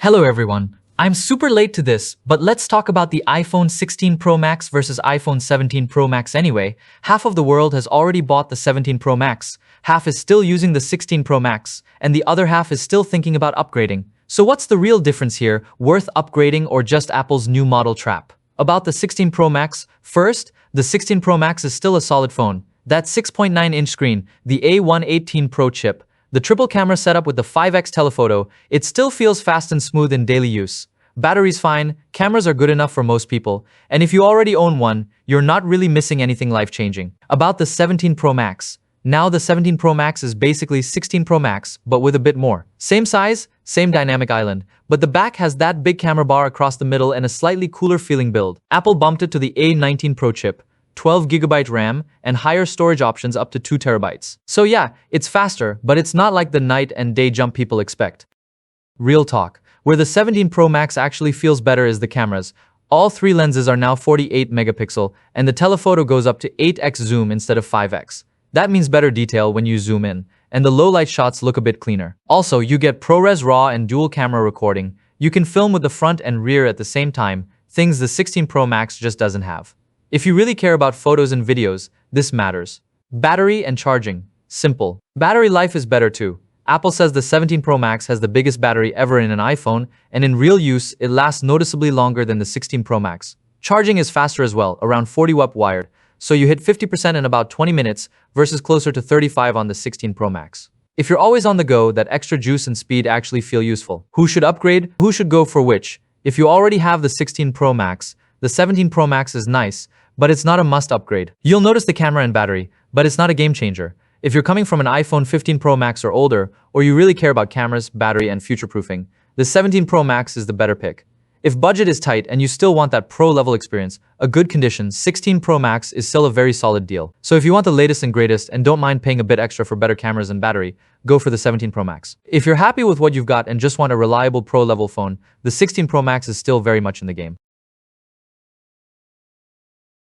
Hello everyone. I'm super late to this, but let's talk about the iPhone 16 Pro Max versus iPhone 17 Pro Max anyway. Half of the world has already bought the 17 Pro Max, half is still using the 16 Pro Max, and the other half is still thinking about upgrading. So what's the real difference here, worth upgrading or just Apple's new model trap? About the 16 Pro Max, first, the 16 Pro Max is still a solid phone. That 6.9-inch screen, the A118 Pro chip, the triple camera setup with the 5x telephoto, it still feels fast and smooth in daily use. Battery's fine, cameras are good enough for most people, and if you already own one, you're not really missing anything life-changing. About the 17 Pro Max. Now the 17 Pro Max is basically 16 Pro Max, but with a bit more. Same size, same dynamic island, but the back has that big camera bar across the middle and a slightly cooler feeling build. Apple bumped it to the A19 Pro chip, 12GB RAM, and higher storage options up to 2TB. So yeah, it's faster, but it's not like the night and day jump people expect. Real talk. Where the 17 Pro Max actually feels better is the cameras. All three lenses are now 48 megapixel, and the telephoto goes up to 8x zoom instead of 5x. That means better detail when you zoom in, and the low-light shots look a bit cleaner. Also, you get ProRes RAW and dual camera recording. You can film with the front and rear at the same time, things the 16 Pro Max just doesn't have. If you really care about photos and videos, this matters. Battery and charging. Simple. Battery life is better too. Apple says the 17 Pro Max has the biggest battery ever in an iPhone, and in real use, it lasts noticeably longer than the 16 Pro Max. Charging is faster as well, around 40 watt wired, so you hit 50% in about 20 minutes versus closer to 35 on the 16 Pro Max. If you're always on the go, that extra juice and speed actually feel useful. Who should upgrade? Who should go for which? If you already have the 16 Pro Max, the 17 Pro Max is nice, but it's not a must upgrade. You'll notice the camera and battery, but it's not a game changer. If you're coming from an iPhone 15 Pro Max or older, or you really care about cameras, battery, and future-proofing, the 17 Pro Max is the better pick. If budget is tight and you still want that pro-level experience, a good condition 16 Pro Max is still a very solid deal. So if you want the latest and greatest and don't mind paying a bit extra for better cameras and battery, go for the 17 Pro Max. If you're happy with what you've got and just want a reliable pro-level phone, the 16 Pro Max is still very much in the game.